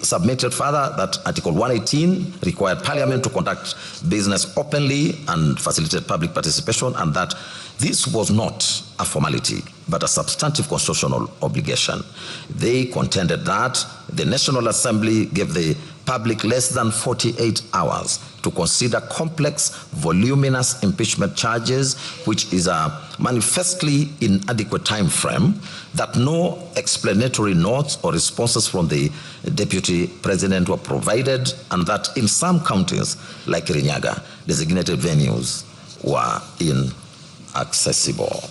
submitted further that Article 118 required Parliament to conduct business openly and facilitate public participation, and that this was not a formality but a substantive constitutional obligation. They contended that the National Assembly gave the public less than 48 hours to consider complex, voluminous impeachment charges, which is a manifestly inadequate time frame, that no explanatory notes or responses from the Deputy President were provided, and that in some counties, like Kirinyaga, designated venues were inaccessible.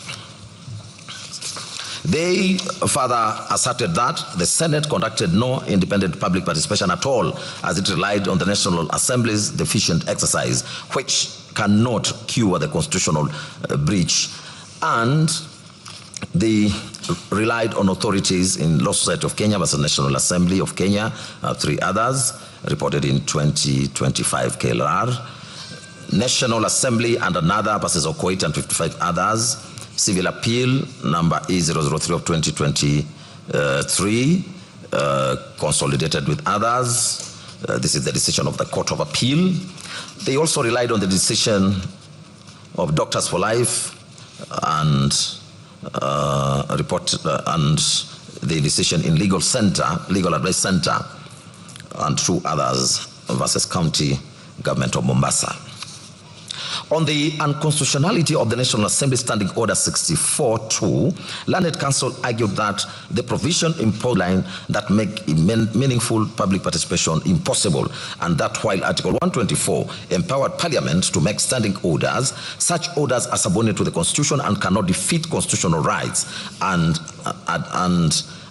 They further asserted that the Senate conducted no independent public participation at all, as it relied on the National Assembly's deficient exercise, which cannot cure the constitutional breach, and they relied on authorities in Law Society of Kenya versus National Assembly of Kenya, 3 others, reported in 2025 KLR, National Assembly and another versus Okoit and 55 others, Civil Appeal number E003 of 2023, consolidated with others. This is the decision of the Court of Appeal. They also relied on the decision of Doctors for Life and and the decision in Legal Advice Center, and 2 others versus County Government of Mombasa. On the unconstitutionality of the National Assembly Standing Order 64-2, Learned Counsel argued that the provision imposed line that make meaningful public participation impossible, and that while Article 124 empowered Parliament to make standing orders, such orders are subordinate to the Constitution and cannot defeat constitutional rights, and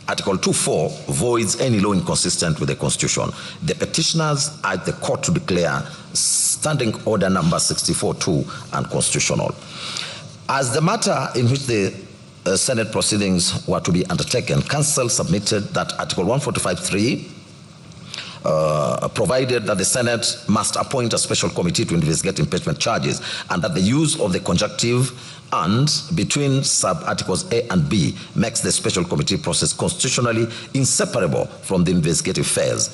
Article 24 voids any law inconsistent with the Constitution. The petitioners urged the court to declare Standing Order number 64-2 unconstitutional. As the matter in which the Senate proceedings were to be undertaken, Counsel submitted that Article 145.3 provided that the Senate must appoint a special committee to investigate impeachment charges, and that the use of the conjunctive "and" between sub-articles A and B makes the special committee process constitutionally inseparable from the investigative phase.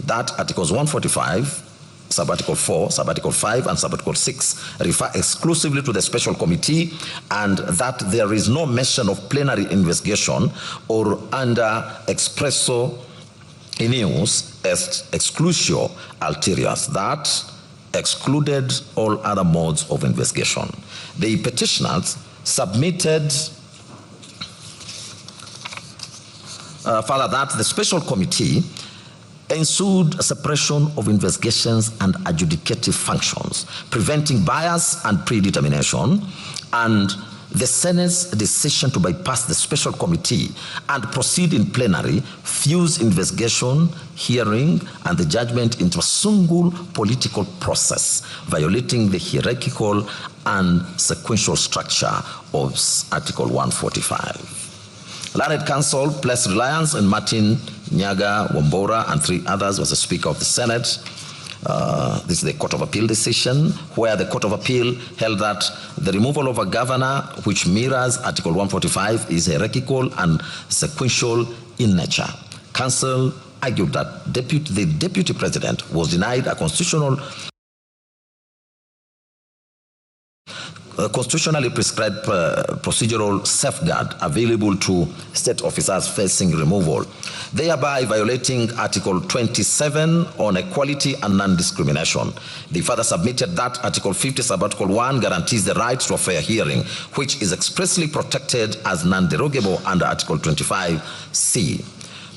That Articles 145, Sub-Article 4, Sub-Article 5, and Sub-Article 6 refer exclusively to the special committee, and that there is no mention of plenary investigation or under expresso inius est exclusio ulterius, that excluded all other modes of investigation. The petitioners submitted further that the special committee ensued suppression of investigations and adjudicative functions, preventing bias and predetermination, and the Senate's decision to bypass the special committee and proceed in plenary fused investigation, hearing, and the judgment into a single political process, violating the hierarchical and sequential structure of Article 145. Learned Counsel placed reliance on Martin Nyaga, Wambora, and 3 others was the Speaker of the Senate. This is the Court of Appeal decision, where the Court of Appeal held that the removal of a governor, which mirrors Article 145, is hierarchical and sequential in nature. Counsel argued that the Deputy President was denied a constitutionally prescribed procedural safeguard available to state officers facing removal, thereby violating Article 27 on equality and non-discrimination. They further submitted that Article 50, Sub-Article 1 guarantees the right to a fair hearing, which is expressly protected as non-derogable under Article 25C.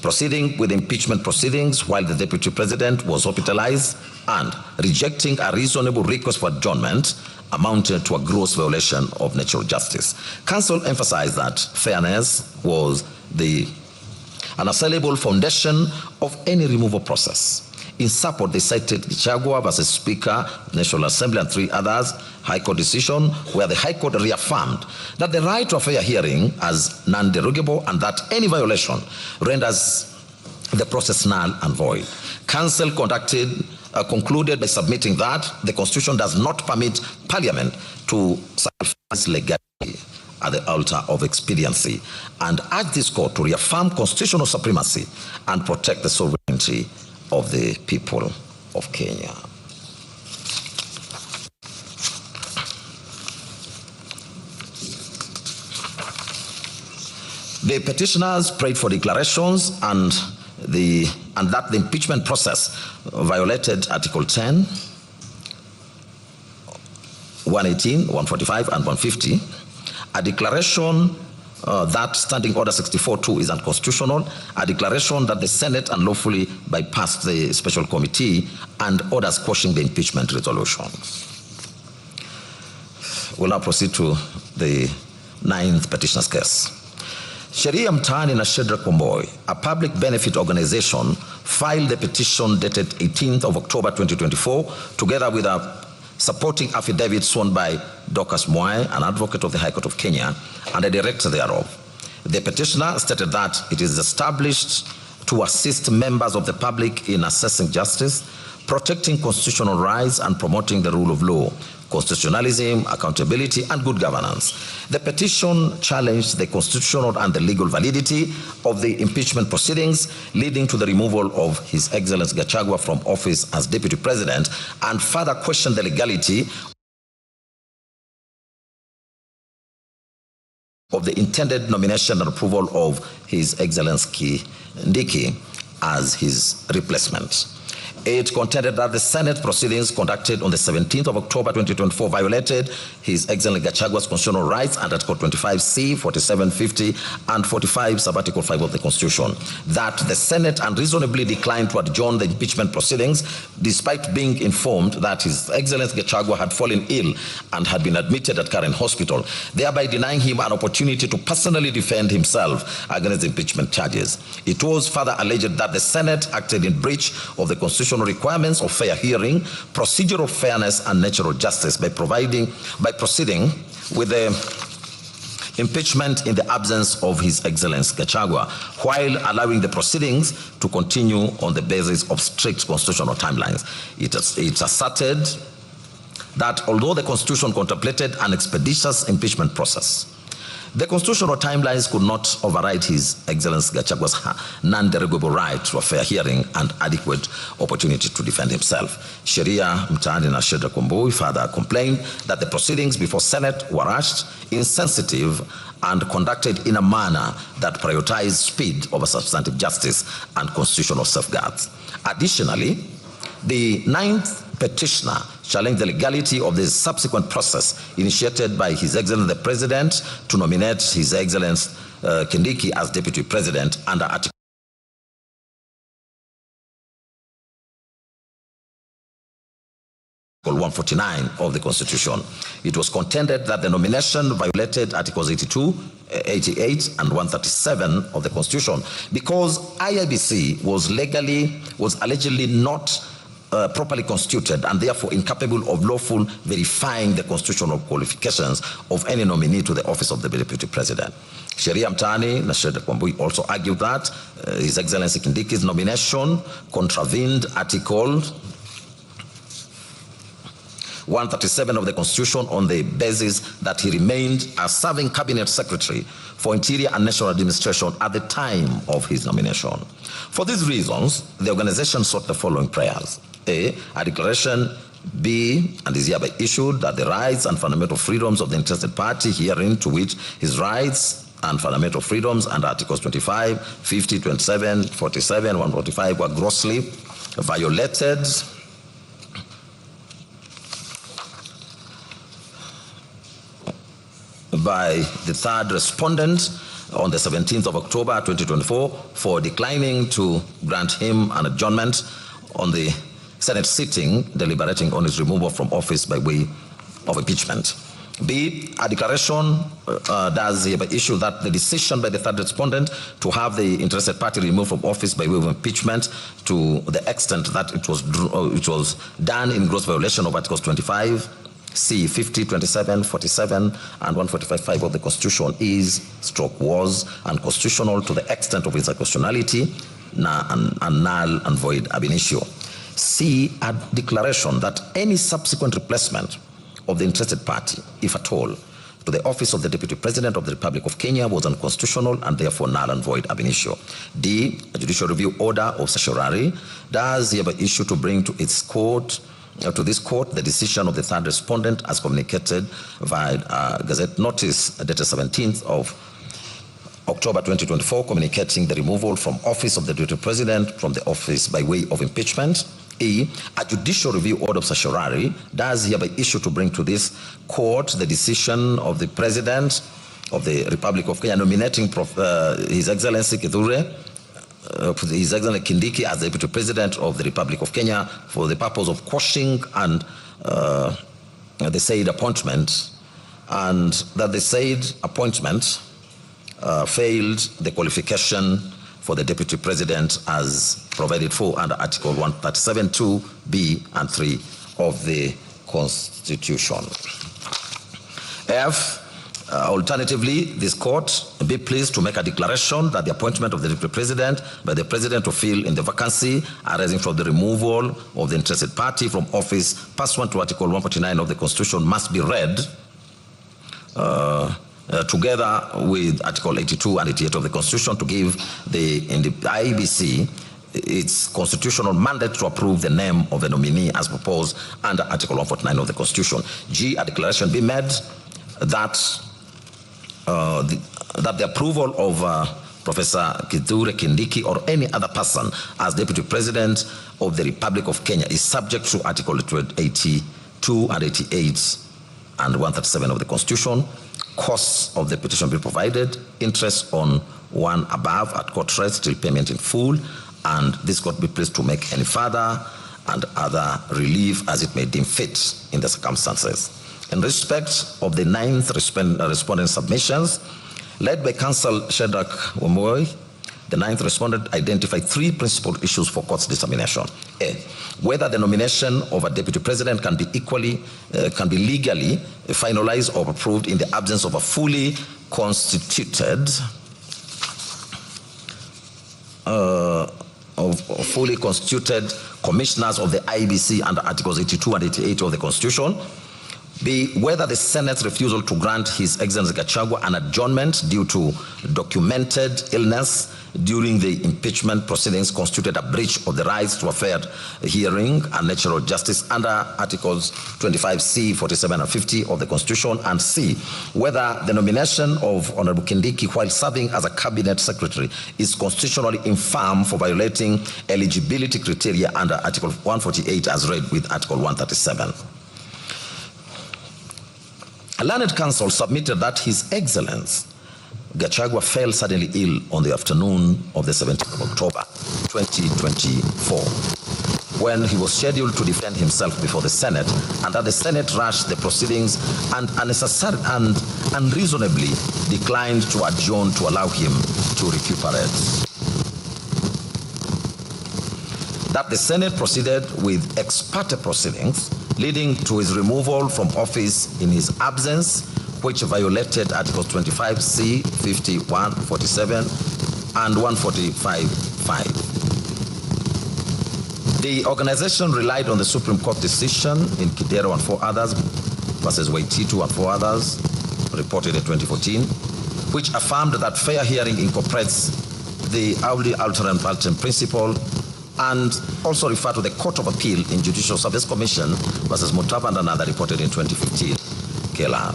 Proceeding with impeachment proceedings while the Deputy President was hospitalized and rejecting a reasonable request for adjournment amounted to a gross violation of natural justice. Counsel emphasized that fairness was the unassailable foundation of any removal process. In support, they cited Gachagua versus Speaker, National Assembly, and 3 others, High Court decision, where the High Court reaffirmed that the right to a fair hearing as non-derogable and that any violation renders the process null and void. Counsel concluded by submitting that the Constitution does not permit Parliament to sacrifice legality at the altar of expediency, and urged this court to reaffirm constitutional supremacy and protect the sovereign sovereignty of the people of Kenya. The petitioners prayed for declarations and that the impeachment process violated Article 10, 118, 145, and 150. A declaration that Standing Order 64-2 is unconstitutional, a declaration that the Senate unlawfully bypassed the special committee, and orders quashing the impeachment resolution. We'll now proceed to the 9th petitioner's case. Sheria Mtaani na Shedrack Wamboi, a public benefit organization, filed the petition dated 18th of October 2024, together with a supporting affidavit sworn by Dorcas Mwai, an advocate of the High Court of Kenya, and a director thereof. The petitioner stated that it is established to assist members of the public in assessing justice, protecting constitutional rights, and promoting the rule of law, constitutionalism, accountability, and good governance. The petition challenged the constitutional and the legal validity of the impeachment proceedings, leading to the removal of His Excellency Gachagua from office as Deputy President, and further questioned the legality of the intended nomination and approval of His Excellency Kindiki as his replacement. It contended that the Senate proceedings conducted on the 17th of October 2024 violated His Excellency Gachagua's constitutional rights under Article 25C, 47, 50, and 45, sub-Article 5 of the Constitution. That the Senate unreasonably declined to adjourn the impeachment proceedings despite being informed that His Excellency Gachagua had fallen ill and had been admitted at Karen Hospital, thereby denying him an opportunity to personally defend himself against the impeachment charges. It was further alleged that the Senate acted in breach of the constitutional requirements of fair hearing, procedural fairness, and natural justice by proceeding with the impeachment in the absence of His Excellency Gachagua, while allowing the proceedings to continue on the basis of strict constitutional timelines. It asserted that although the Constitution contemplated an expeditious impeachment process, the constitutional timelines could not override His Excellency Gachagua's non-derogable right to a fair hearing and adequate opportunity to defend himself. Sheria Mtaani na Shedrack Wamboi further complained that the proceedings before Senate were rushed, insensitive, and conducted in a manner that prioritized speed over substantive justice and constitutional safeguards. Additionally, the 9th petitioner challenged the legality of the subsequent process initiated by His Excellency the President to nominate His Excellency Kindiki as Deputy President under Article 149 of the Constitution. It was contended that the nomination violated Articles 82, 88, and 137 of the Constitution because IIBC was allegedly not properly constituted and therefore incapable of lawful verifying the constitutional qualifications of any nominee to the office of the Deputy President. Sheria Mtaani na Shedrack Wamboi also argued that His Excellency Kindiki's nomination contravened Article 137 of the Constitution on the basis that he remained a serving Cabinet Secretary for Interior and National Administration at the time of his nomination. For these reasons, the organization sought the following prayers. A declaration be and is hereby issued that the rights and fundamental freedoms of the interested party herein to which his rights and fundamental freedoms under Articles 25, 50, 27, 47, 145 were grossly violated by the third respondent on the 17th of October 2024 for declining to grant him an adjournment on the Senate sitting deliberating on his removal from office by way of impeachment. B, a declaration does hereby issue that the decision by the third respondent to have the interested party removed from office by way of impeachment to the extent that it was done in gross violation of Articles 25, C, 50, 27, 47, and 145.5 of the Constitution was unconstitutional to the extent of its unconstitutionality and null and void ab initio. C, a declaration that any subsequent replacement of the interested party, if at all, to the office of the Deputy President of the Republic of Kenya was unconstitutional and therefore null and void ab initio. D, a judicial review order of certiorari does hereby issue to bring to its court to this court the decision of the third respondent as communicated via Gazette notice dated 17th of October 2024, communicating the removal from office of the Deputy President from the office by way of impeachment. E, a judicial review order of certiorari does hereby issue to bring to this court the decision of the President of the Republic of Kenya nominating His Excellency Kithure, His Excellency Kindiki as Deputy President of the Republic of Kenya for the purpose of quashing and the said appointment, and that the said appointment failed the qualification for the Deputy President as provided for under Article 137(2)(b) and 3 of the Constitution. F, alternatively, this court be pleased to make a declaration that the appointment of the Deputy President by the President to fill in the vacancy arising from the removal of the interested party from office pursuant to Article 149 of the Constitution must be read together with Article 82 and 88 of the Constitution to give the IEBC its constitutional mandate to approve the name of a nominee as proposed under Article 149 of the Constitution. G, a declaration be made that the approval of Professor Kithure Kindiki or any other person as Deputy President of the Republic of Kenya is subject to Article 82 and 88 and 137 of the Constitution. Costs of the petition be provided, interest on one above at court rate till payment in full, and this court be pleased to make any further and other relief as it may deem fit in the circumstances. In respect of the 9th respondent submissions, led by Counsel Shadrach Wamoi, the 9th respondent identified 3 principal issues for court's determination. A, whether the nomination of a Deputy President can be legally finalized or approved in the absence of a fully constituted commissioners of the IEBC under Articles 82 and 88 of the Constitution. B, whether the Senate's refusal to grant His Excellency Gachagua an adjournment due to documented illness during the impeachment proceedings constituted a breach of the rights to a fair hearing and natural justice under Articles 25C, 47 and 50 of the Constitution. And C, whether the nomination of Honorable Kindiki while serving as a Cabinet Secretary is constitutionally infirm for violating eligibility criteria under Article 148 as read with Article 137. A learned counsel submitted that His Excellency Gachagua fell suddenly ill on the afternoon of the 17th of October 2024 when he was scheduled to defend himself before the Senate, and that the Senate rushed the proceedings and unnecessarily and unreasonably declined to adjourn to allow him to recuperate. That the Senate proceeded with ex parte proceedings leading to his removal from office in his absence, which violated Articles 25C, 51, 47, and 145(5). The organization relied on the Supreme Court decision in Kidero and 4 others versus Waititu and 4 others, reported in 2014, which affirmed that fair hearing incorporates the audi alteram partem principle, and also referred to the Court of Appeal in Judicial Service Commission versus Mutava and another, reported in 2015, KLR,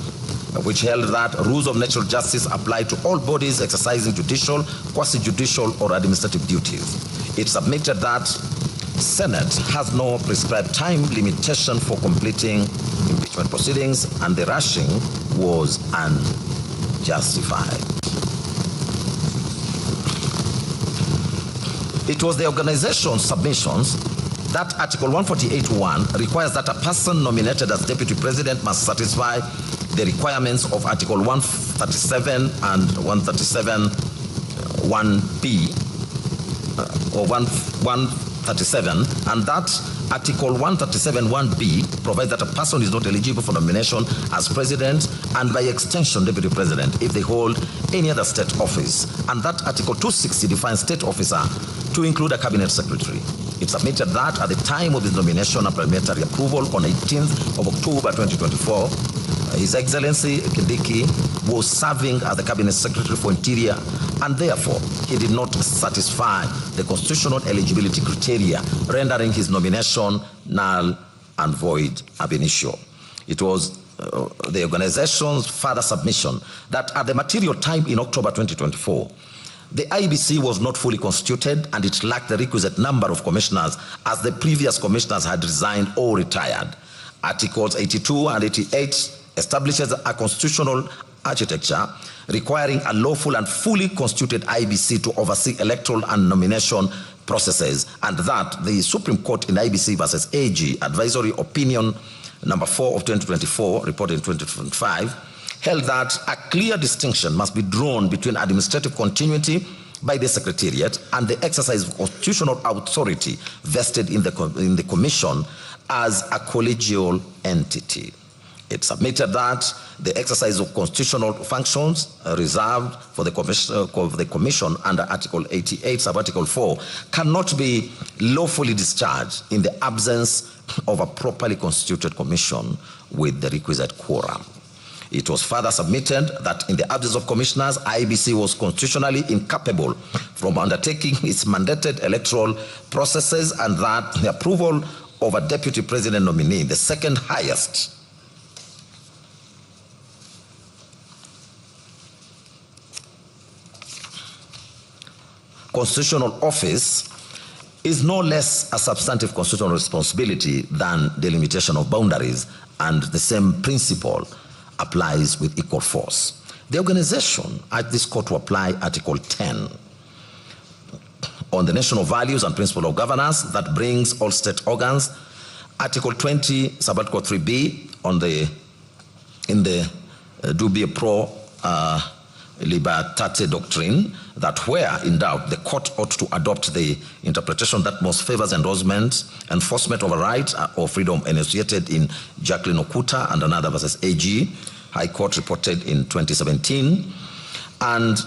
which held that rules of natural justice apply to all bodies exercising judicial, quasi-judicial, or administrative duties. It submitted that Senate has no prescribed time limitation for completing impeachment proceedings, and the rushing was unjustified. It was the organization's submissions that Article 148(1) requires that a person nominated as Deputy President must satisfy the requirements of Article 137 and 137(1)(b) or 137, and that Article 137(1)(b) provides that a person is not eligible for nomination as President and by extension Deputy President if they hold any other state office, and that Article 260 defines state officer to include a Cabinet Secretary. It submitted that at the time of his nomination and parliamentary approval on 18th of October 2024, His Excellency Kindiki was serving as the Cabinet Secretary for Interior, and therefore he did not satisfy the constitutional eligibility criteria, rendering his nomination null and void ab initio. It was the organization's further submission that at the material time in October 2024, the IEBC was not fully constituted and it lacked the requisite number of commissioners, as the previous commissioners had resigned or retired. Articles 82 and 88 establishes a constitutional architecture requiring a lawful and fully constituted IEBC to oversee electoral and nomination processes, and that the Supreme Court in IEBC versus AG Advisory Opinion number 4 of 2024, reported in 2025, held that a clear distinction must be drawn between administrative continuity by the Secretariat and the exercise of constitutional authority vested in the Commission as a collegial entity. It submitted that the exercise of constitutional functions reserved for the Commission under Article 88, Sub-Article 4, cannot be lawfully discharged in the absence of a properly constituted Commission with the requisite quorum. It was further submitted that in the absence of commissioners, IEBC was constitutionally incapable from undertaking its mandated electoral processes, and that the approval of a deputy president nominee, the second highest constitutional office, is no less a substantive constitutional responsibility than delimitation of boundaries, and the same principle applies with equal force. The organization urged this court to apply Article 10 on the national values and principle of governance that brings all state organs, Article 20, Sub-Article 3b in the Dubia Pro Libertate doctrine, that where in doubt, the court ought to adopt the interpretation that most favors enforcement of a right or freedom enunciated in Jacqueline Okuta and another versus AG, High Court reported in 2017, and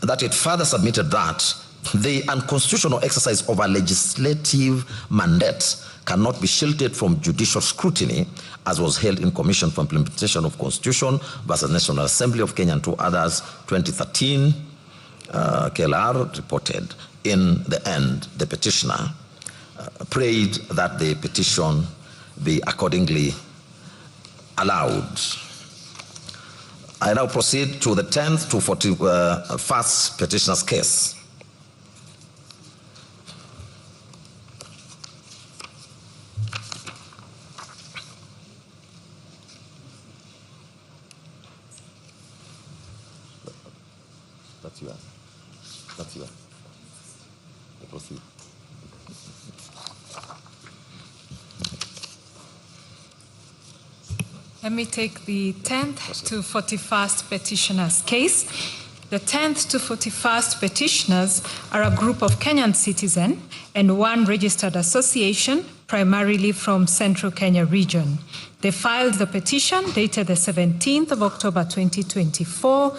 that it further submitted that the unconstitutional exercise of a legislative mandate cannot be shielded from judicial scrutiny, as was held in Commission for Implementation of Constitution versus National Assembly of Kenya and two others, 2013, KLR reported. In the end, the petitioner prayed that the petition be accordingly allowed. I now proceed to the 10th to 41st petitioner's case. That's yours. That's yours. Proceed. Let me take the 10th to 41st petitioner's case. The 10th to 41st petitioners are a group of Kenyan citizens and one registered association, primarily from Central Kenya region. They filed the petition dated the 17th of October 2024.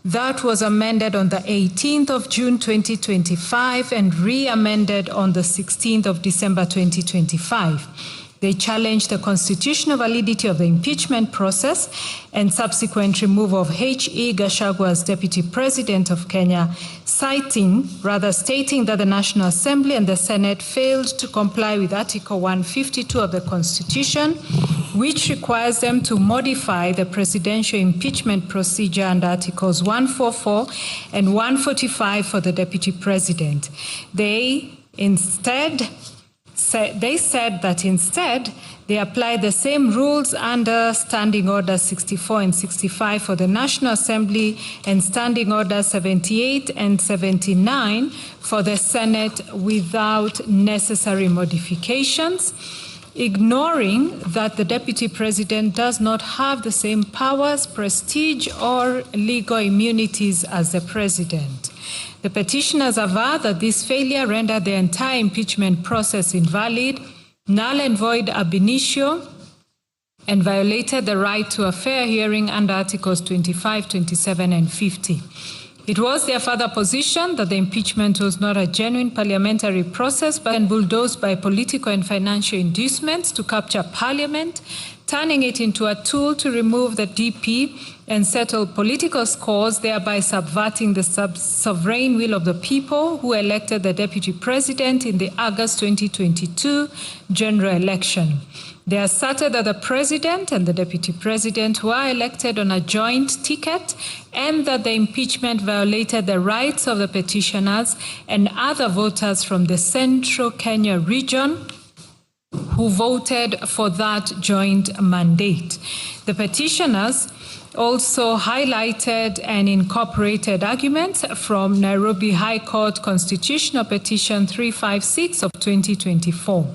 That was amended on the 18th of June 2025 and re-amended on the 16th of December 2025. They challenged the constitutional validity of the impeachment process and subsequent removal of H.E. Gachagua as Deputy President of Kenya, stating that the National Assembly and the Senate failed to comply with Article 152 of the Constitution, which requires them to modify the presidential impeachment procedure under Articles 144 and 145 for the Deputy President. They said that instead they apply the same rules under Standing Orders 64 and 65 for the National Assembly and Standing Orders 78 and 79 for the Senate without necessary modifications, ignoring that the Deputy President does not have the same powers, prestige, or legal immunities as the President. The petitioners aver that this failure rendered the entire impeachment process invalid, null and void ab initio, and violated the right to a fair hearing under Articles 25, 27, and 50. It was their further position that the impeachment was not a genuine parliamentary process, but bulldozed by political and financial inducements to capture parliament, turning it into a tool to remove the DP and settle political scores, thereby subverting the sovereign will of the people who elected the deputy president in the August 2022 general election. They asserted that the president and the deputy president were elected on a joint ticket and that the impeachment violated the rights of the petitioners and other voters from the central Kenya region who voted for that joint mandate. The petitioners also highlighted and incorporated arguments from Nairobi High Court Constitutional Petition 356 of 2024.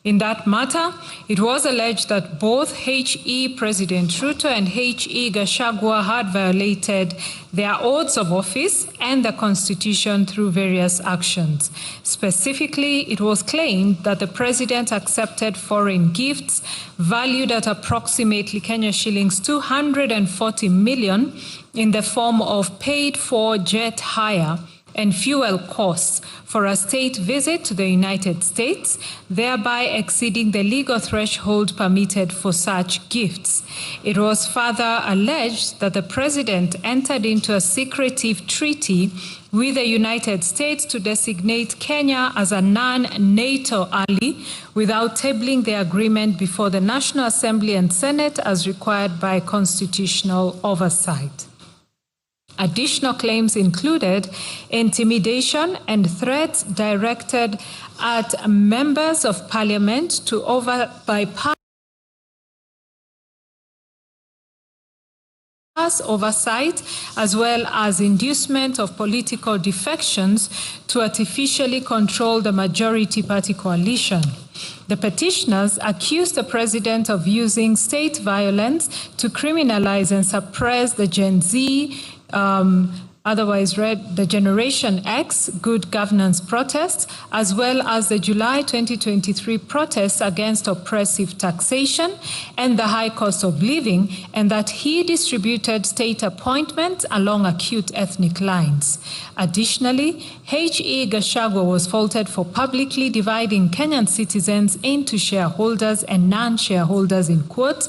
In that matter, it was alleged that both H.E. President Ruto and H.E. Gachagua had violated their oaths of office and the Constitution through various actions. Specifically, it was claimed that the president accepted foreign gifts valued at approximately Kenya shillings 240 million in the form of paid-for jet hire and fuel costs for a state visit to the United States, thereby exceeding the legal threshold permitted for such gifts. It was further alleged that the president entered into a secretive treaty with the United States to designate Kenya as a non-NATO ally without tabling the agreement before the National Assembly and Senate as required by constitutional oversight. Additional claims included intimidation and threats directed at members of parliament to bypass oversight, as well as inducement of political defections to artificially control the majority party coalition. The petitioners accused the president of using state violence to criminalize and suppress the Gen Z, otherwise read the Generation X good governance protests, as well as the July 2023 protests against oppressive taxation and the high cost of living, and that he distributed state appointments along acute ethnic lines. Additionally, H.E. Gachagua was faulted for publicly dividing Kenyan citizens into shareholders and non-shareholders in quotes,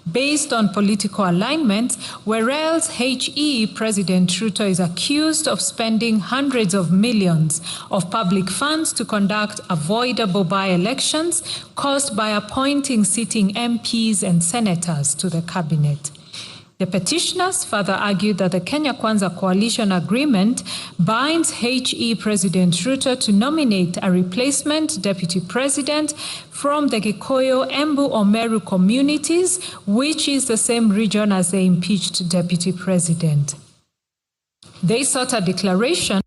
based on political alignment, whereas H.E. President Ruto is accused of spending hundreds of millions of public funds to conduct avoidable by-elections caused by appointing sitting MPs and senators to the cabinet. The petitioners further argued that the Kenya Kwanza Coalition Agreement binds H.E. President Ruto to nominate a replacement deputy president from the Gikuyu, Embu, or Meru communities, which is the same region as the impeached deputy president. They sought a declaration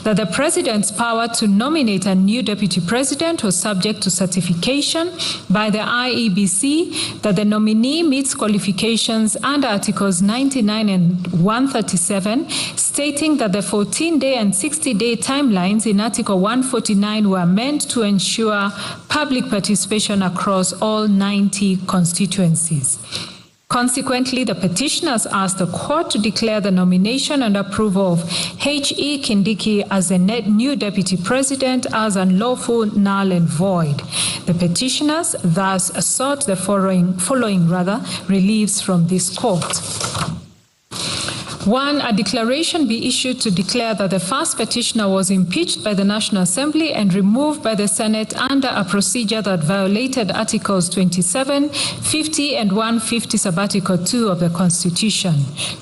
that the president's power to nominate a new deputy president was subject to certification by the IEBC, that the nominee meets qualifications under Articles 99 and 137, stating that the 14-day and 60-day timelines in Article 149 were meant to ensure public participation across all 90 constituencies. Consequently, the petitioners asked the court to declare the nomination and approval of H.E. Kindiki as the new deputy president as unlawful, null, and void. The petitioners thus sought the following reliefs from this court. 1, a declaration be issued to declare that the first petitioner was impeached by the National Assembly and removed by the Senate under a procedure that violated Articles 27, 50, and 150 sub-Article 2 of the Constitution.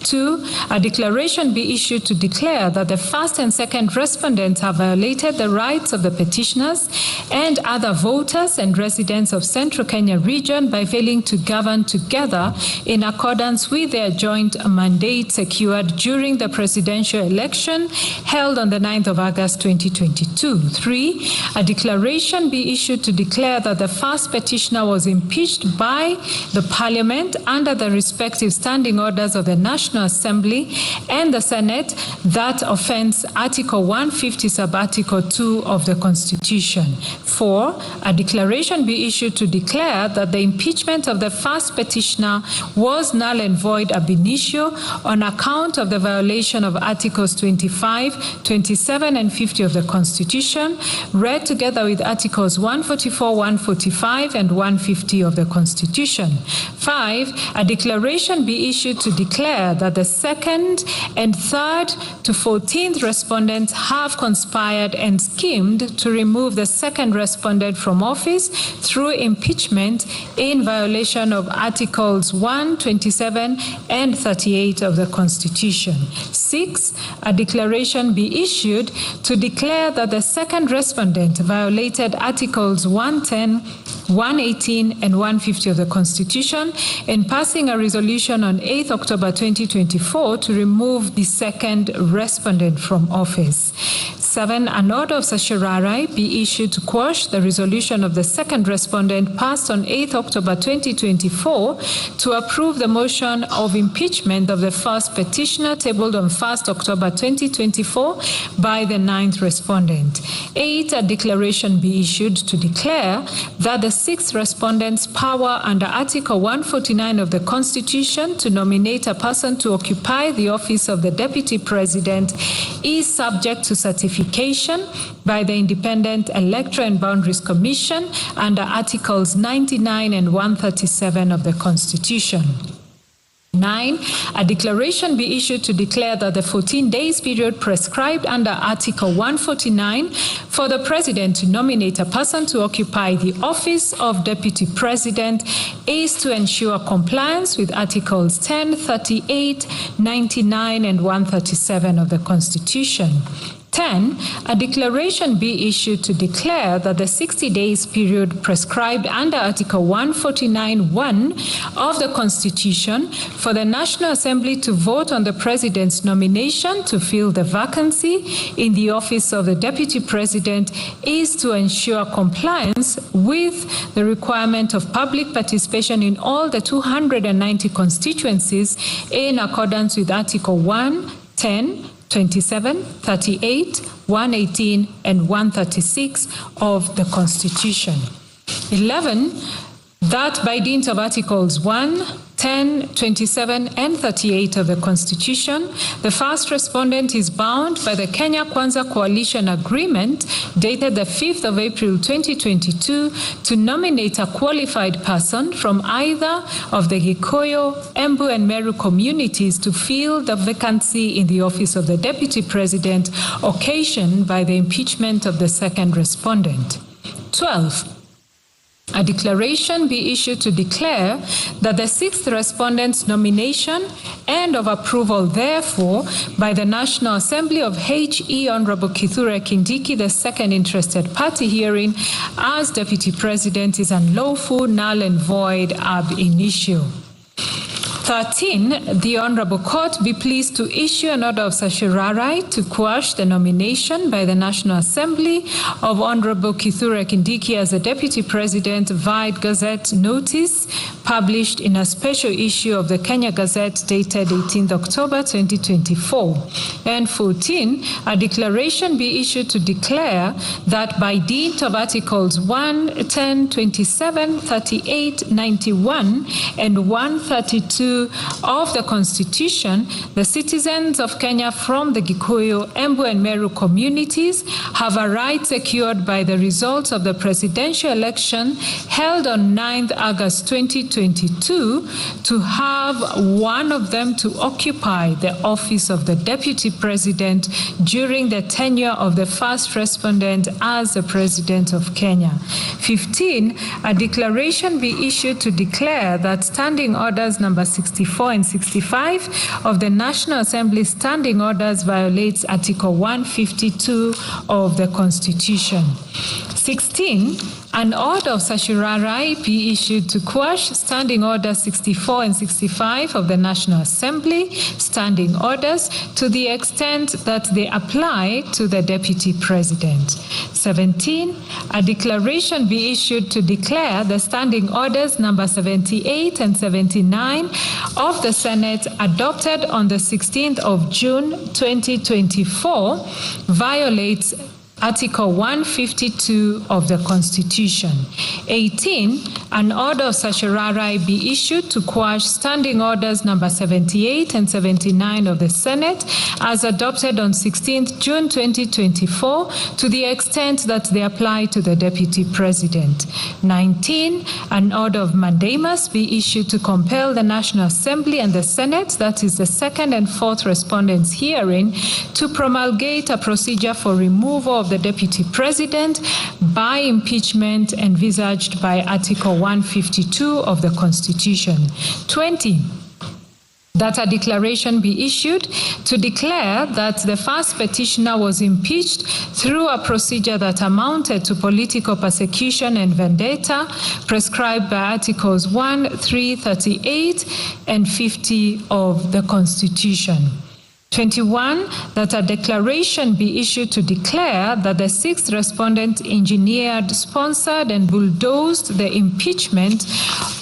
2, a declaration be issued to declare that the first and second respondents have violated the rights of the petitioners and other voters and residents of Central Kenya region by failing to govern together in accordance with their joint mandate secured secured during the presidential election held on the 9th of August 2022. 3, a declaration be issued to declare that the first petitioner was impeached by the Parliament under the respective standing orders of the National Assembly and the Senate that offends Article 150 sub-Article 2 of the Constitution. 4, a declaration be issued to declare that the impeachment of the first petitioner was null and void ab initio on account of the violation of Articles 25, 27, and 50 of the Constitution, read together with Articles 144, 145, and 150 of the Constitution. 5, a declaration be issued to declare that the second and third to 14th respondents have conspired and schemed to remove the second respondent from office through impeachment in violation of Articles 1, 27, and 38 of the Constitution. 6, a declaration be issued to declare that the second respondent violated Articles 110, 118, and 150 of the Constitution in passing a resolution on 8th October 2024 to remove the second respondent from office. 7, an order of certiorari be issued to quash the resolution of the second respondent passed on 8th October 2024 to approve the motion of impeachment of the first petitioner tabled on 1st October 2024 by the 9th respondent. 8, a declaration be issued to declare that the 6th respondent's power under Article 149 of the Constitution to nominate a person to occupy the office of the Deputy President is subject to certification by the Independent Electoral and Boundaries Commission under Articles 99 and 137 of the Constitution. 9, a declaration be issued to declare that the 14 days period prescribed under Article 149 for the President to nominate a person to occupy the office of Deputy President is to ensure compliance with Articles 10, 38, 99, and 137 of the Constitution. 10, a declaration be issued to declare that the 60 days period prescribed under Article 149(1) of the Constitution for the National Assembly to vote on the President's nomination to fill the vacancy in the office of the Deputy President is to ensure compliance with the requirement of public participation in all the 290 constituencies in accordance with Article 1, 10, 27, 38, 118, and 136 of the Constitution. 11, that by dint of Articles 1, 10, 27, and 38 of the Constitution, the first respondent is bound by the Kenya Kwanza Coalition Agreement dated the 5th of April 2022 to nominate a qualified person from either of the Gikuyu, Embu, and Meru communities to fill the vacancy in the office of the Deputy President occasioned by the impeachment of the second respondent. 12, a declaration be issued to declare that the 6th respondent's nomination and of approval, therefore, by the National Assembly of H.E. Honorable Kithure Kindiki, the second interested party herein, as Deputy President is unlawful, null and void ab initio. 13, the Honorable Court be pleased to issue an order of certiorari to quash the nomination by the National Assembly of Honorable Kithure Kindiki as the Deputy President via Gazette notice published in a special issue of the Kenya Gazette dated 18th October 2024. And 14, a declaration be issued to declare that by dint of Articles 1, 10, 27, 38, 91, and 132 of the Constitution, the citizens of Kenya from the Gikuyu, Embu, and Meru communities have a right secured by the results of the presidential election held on 9th August 2022 to have one of them to occupy the office of the Deputy President during the tenure of the first respondent as the President of Kenya. 15, a declaration be issued to declare that Standing Orders number 64 and 65 of the National Assembly Standing Orders violates Article 152 of the Constitution. 16, An order of certiorari be issued to quash Standing Orders 64 and 65 of the National Assembly, standing orders, to the extent that they apply to the Deputy President. 17, a declaration be issued to declare the Standing Orders number 78 and 79 of the Senate adopted on the 16th of June 2024 violates Article 152 of the Constitution. 18, an order of certiorari be issued to quash Standing Orders number 78 and 79 of the Senate as adopted on 16th June 2024 to the extent that they apply to the Deputy President. 19, an order of mandamus be issued to compel the National Assembly and the Senate, that is the second and fourth respondents herein, to promulgate a procedure for removal of the Deputy President by impeachment envisaged by Article 152 of the Constitution. 20, that a declaration be issued to declare that the first petitioner was impeached through a procedure that amounted to political persecution and vendetta prescribed by Articles 1, 3, 38, and 50 of the Constitution. 21, that a declaration be issued to declare that the sixth respondent engineered, sponsored, and bulldozed the impeachment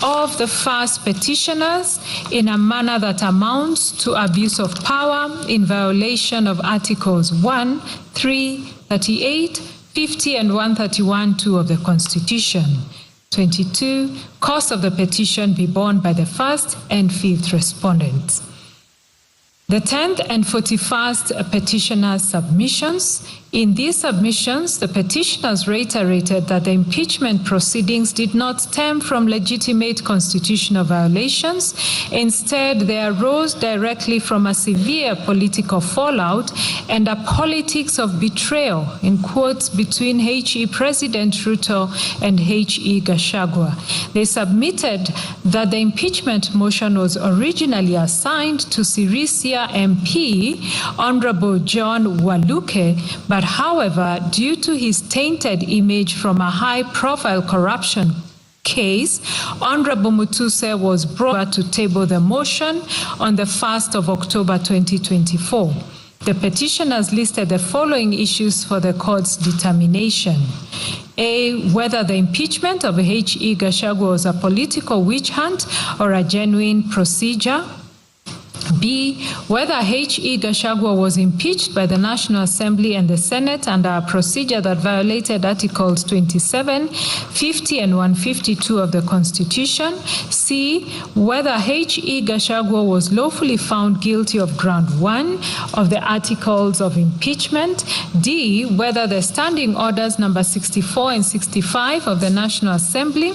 of the first petitioners in a manner that amounts to abuse of power in violation of Articles 1, 3, 38, 50, and 131(2) of the Constitution. 22, cost of the petition be borne by the first and fifth respondents. The 10th and 41st petitioners' submissions. In these submissions, the petitioners reiterated that the impeachment proceedings did not stem from legitimate constitutional violations. Instead, they arose directly from a severe political fallout and a politics of betrayal, in quotes, between H.E. President Ruto and H.E. Gachagua. They submitted that the impeachment motion was originally assigned to Sirisia MP, Honorable John Waluke, but however, due to his tainted image from a high-profile corruption case, Honorable Mutuse was brought to table the motion on the 1st of October 2024. The petitioners listed the following issues for the court's determination. A, whether the impeachment of H.E. Gachagua was a political witch hunt or a genuine procedure. B, whether H.E. Gachagua was impeached by the National Assembly and the Senate under a procedure that violated Articles 27, 50, and 152 of the Constitution. C, whether H.E. Gachagua was lawfully found guilty of Ground 1 of the Articles of Impeachment. D, whether the Standing Orders number 64 and 65 of the National Assembly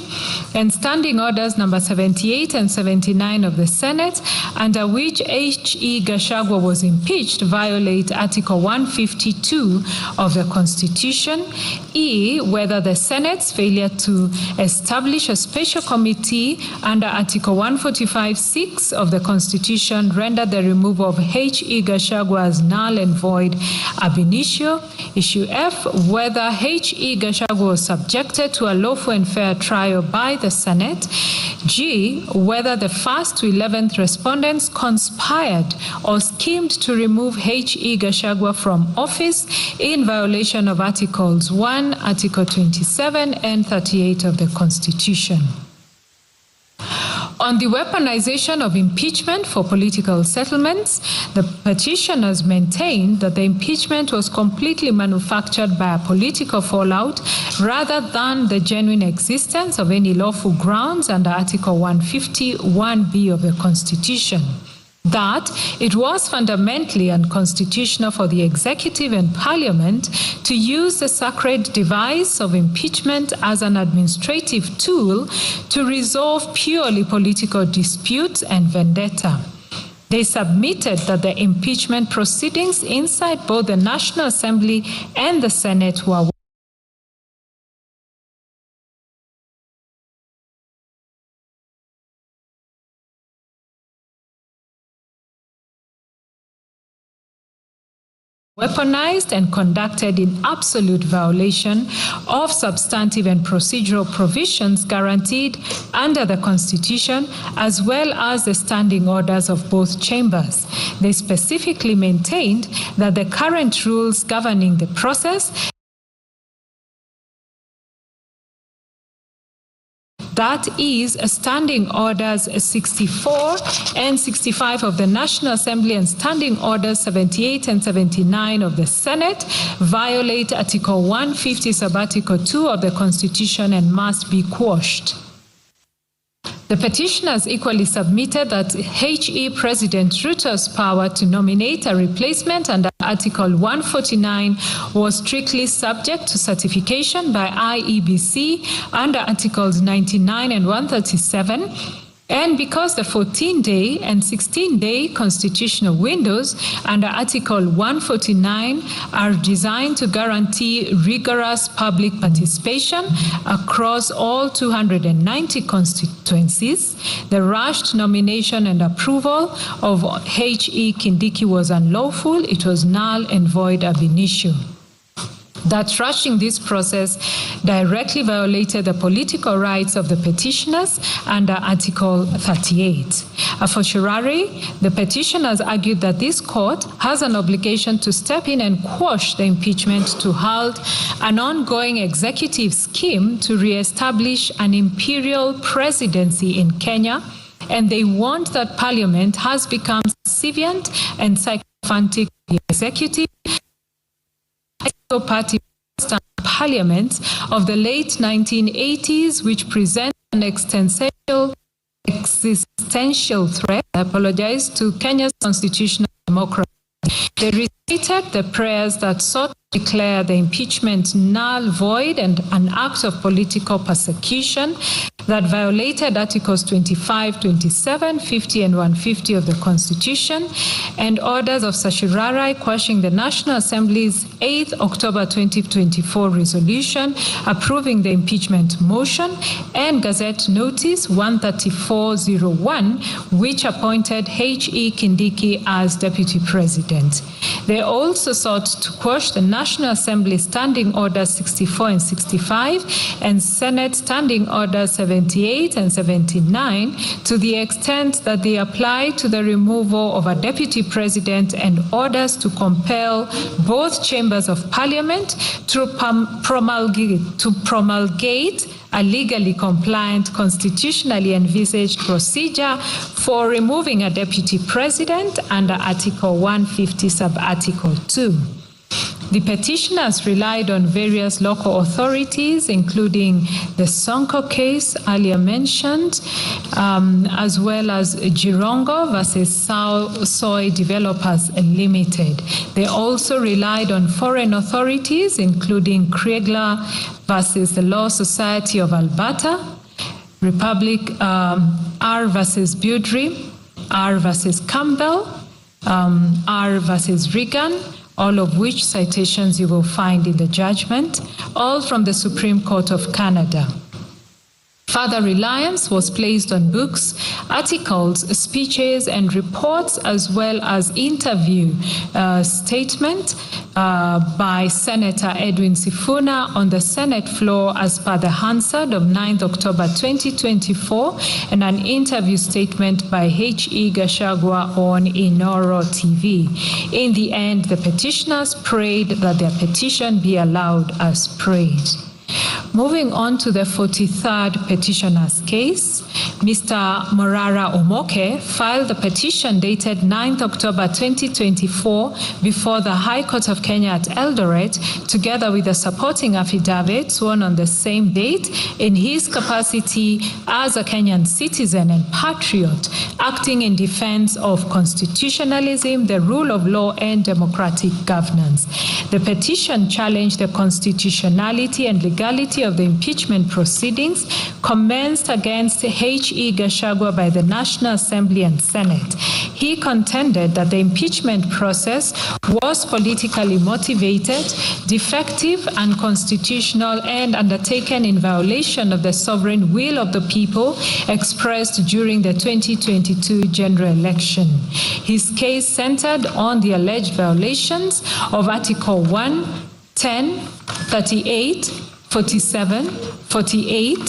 and Standing Orders number 78 and 79 of the Senate, under which H.E. Gachagua was impeached, violate Article 152 of the Constitution. E, whether the Senate's failure to establish a special committee under Article 145(6) of the Constitution rendered the removal of H.E. Gachagua as null and void ab initio. Issue F, whether H.E. Gachagua was subjected to a lawful and fair trial by the Senate. G, whether the first to 11th respondents conspired or schemed to remove H.E. Gachagua from office in violation of Articles 1, Article 27, and 38 of the Constitution. On the weaponization of impeachment for political settlements, the petitioners maintained that the impeachment was completely manufactured by a political fallout rather than the genuine existence of any lawful grounds under Article 151(b) of the Constitution. That it was fundamentally unconstitutional for the executive and parliament to use the sacred device of impeachment as an administrative tool to resolve purely political disputes and vendetta. They submitted that the impeachment proceedings inside both the National Assembly and the Senate were weaponized and conducted in absolute violation of substantive and procedural provisions guaranteed under the Constitution, as well as the standing orders of both chambers. They specifically maintained that the current rules governing the process, that is, Standing Orders 64 and 65 of the National Assembly and Standing Orders 78 and 79 of the Senate, violate Article 150, Sub-Article 2 of the Constitution and must be quashed. The petitioners equally submitted that HE President Ruto's power to nominate a replacement under Article 149 was strictly subject to certification by IEBC under Articles 99 and 137, and because the 14-day and 16-day constitutional windows under Article 149 are designed to guarantee rigorous public participation across all 290 constituencies, the rushed nomination and approval of H.E. Kindiki was unlawful. It was null and void ab initio. That rushing this process directly violated the political rights of the petitioners under Article 38. A fortiori, the petitioners argued that this court has an obligation to step in and quash the impeachment to halt an ongoing executive scheme to re-establish an imperial presidency in Kenya, and they want that Parliament has become subservient and sycophantic to the executive. Party parliaments of the late 1980s, which present an existential threat, to Kenya's constitutional democracy. They recited the prayers that sought to declare the impeachment null, void, and an act of political persecution that violated Articles 25, 27, 50, and 150 of the Constitution, and orders of certiorari quashing the National Assembly's 8 October 2024 resolution approving the impeachment motion, and Gazette Notice 13401, which appointed H.E. Kindiki as Deputy President. They also sought to quash the National Assembly Standing Orders 64 and 65 and Senate Standing Orders 78 and 79 to the extent that they apply to the removal of a Deputy President and orders to compel both chambers of Parliament to promulgate a legally compliant, constitutionally envisaged procedure for removing a deputy president under Article 150, Sub-Article 2. The petitioners relied on various local authorities, including the Sonko case earlier mentioned, as well as Jirongo versus Soy Developers Limited. They also relied on foreign authorities, including Kriegler versus the Law Society of Alberta, Republic R versus Budry, R versus Campbell, R versus Reagan, all of which citations you will find in the judgment, all from the Supreme Court of Canada. Further reliance was placed on books, articles, speeches, and reports, as well as interview statement by Senator Edwin Sifuna on the Senate floor as per the Hansard of 9th October 2024, and an interview statement by H.E. Gachagua on Inoro TV. In the end, the petitioners prayed that their petition be allowed as prayed. Moving on to the 43rd petitioner's case, Mr. Morara Omoke filed the petition dated 9th October 2024 before the High Court of Kenya at Eldoret, together with a supporting affidavit sworn on the same date in his capacity as a Kenyan citizen and patriot, acting in defense of constitutionalism, the rule of law, and democratic governance. The petition challenged the constitutionality and legality of the impeachment proceedings commenced against H.E. Gachagua by the National Assembly and Senate. He contended that the impeachment process was politically motivated, defective, unconstitutional, and undertaken in violation of the sovereign will of the people expressed during the 2022 general election. His case centered on the alleged violations of Article 1, 10, 38, 47, 48,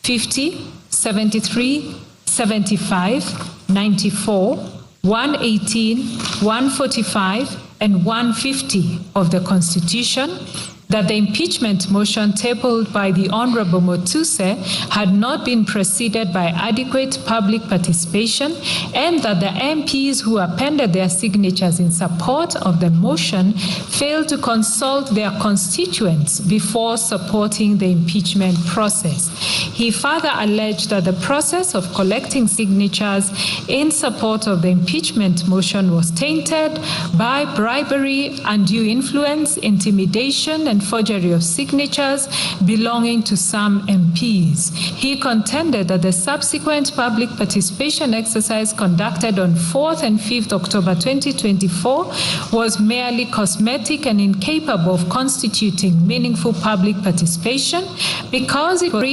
50, 73, 75, 94, 118, 145, and 150 of the Constitution, that the impeachment motion tabled by the Honorable Mutuse had not been preceded by adequate public participation, and that the MPs who appended their signatures in support of the motion failed to consult their constituents before supporting the impeachment process. He further alleged that the process of collecting signatures in support of the impeachment motion was tainted by bribery, undue influence, intimidation, and forgery of signatures belonging to some MPs. He contended that the subsequent public participation exercise conducted on 4th and 5th October 2024 was merely cosmetic and incapable of constituting meaningful public participation because it was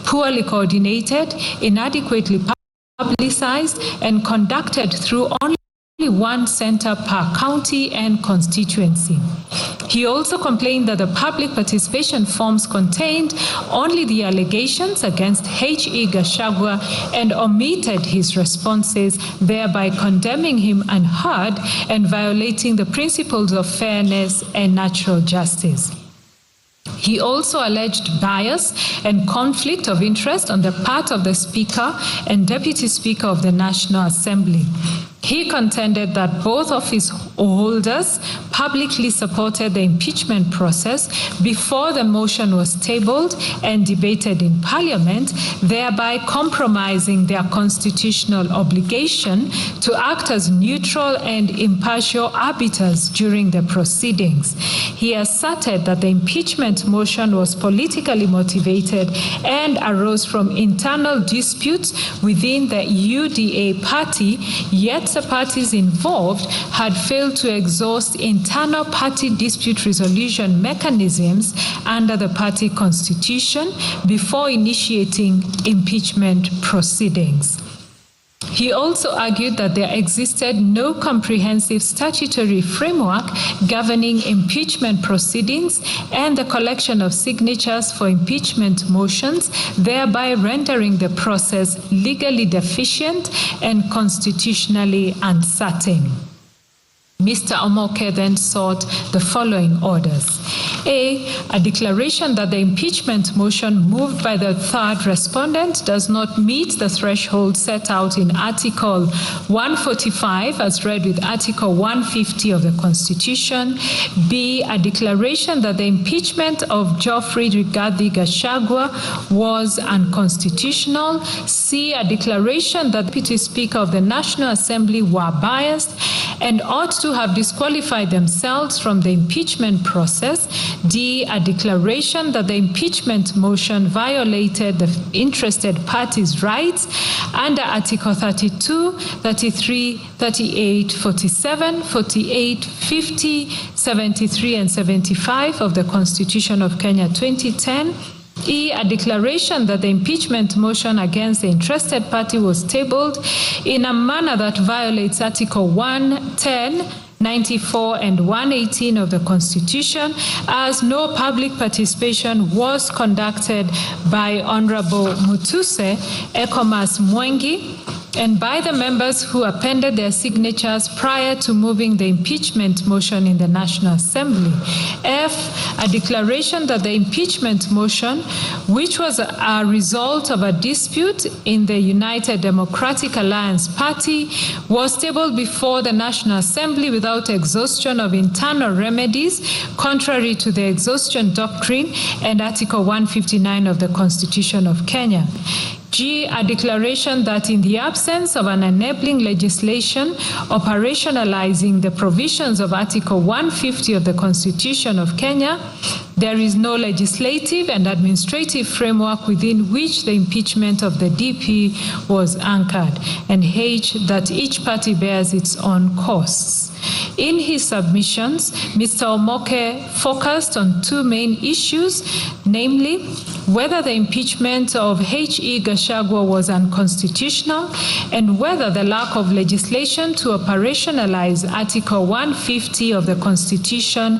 poorly coordinated, inadequately publicized, and conducted through only one center per county and constituency. He also complained that the public participation forms contained only the allegations against H.E. Gachagua and omitted his responses, thereby condemning him unheard and violating the principles of fairness and natural justice. He also alleged bias and conflict of interest on the part of the Speaker and Deputy Speaker of the National Assembly. He contended that both office holders publicly supported the impeachment process before the motion was tabled and debated in Parliament, thereby compromising their constitutional obligation to act as neutral and impartial arbiters during the proceedings. He asserted that the impeachment motion was politically motivated and arose from internal disputes within the UDA party, yet the parties involved had failed to exhaust internal party dispute resolution mechanisms under the party constitution before initiating impeachment proceedings. He also argued that there existed no comprehensive statutory framework governing impeachment proceedings and the collection of signatures for impeachment motions, thereby rendering the process legally deficient and constitutionally uncertain. Mr. Omoke then sought the following orders. A declaration that the impeachment motion moved by the third respondent does not meet the threshold set out in Article 145 as read with Article 150 of the Constitution. B, a declaration that the impeachment of Geoffrey Rigathi Gachagua was unconstitutional. C, a declaration that the Deputy Speaker of the National Assembly were biased and ought to have disqualified themselves from the impeachment process. D, a declaration that the impeachment motion violated the interested parties' rights under Article 32, 33, 38, 47, 48, 50, 73, and 75 of the Constitution of Kenya 2010. E, a declaration that the impeachment motion against the interested party was tabled in a manner that violates Article 110, 94, and 118 of the Constitution, as no public participation was conducted by Honorable Mutuse, Ekomas Mwengi, and by the members who appended their signatures prior to moving the impeachment motion in the National Assembly. F, a declaration that the impeachment motion, which was a result of a dispute in the United Democratic Alliance Party, was tabled before the National Assembly without exhaustion of internal remedies, contrary to the exhaustion doctrine and Article 159 of the Constitution of Kenya. G, a declaration that in the absence of an enabling legislation operationalizing the provisions of Article 150 of the Constitution of Kenya, there is no legislative and administrative framework within which the impeachment of the DP was anchored, and H, that each party bears its own costs. In his submissions, Mr. Omoke focused on two main issues, namely whether the impeachment of H.E. Gachagua was unconstitutional and whether the lack of legislation to operationalize Article 150 of the Constitution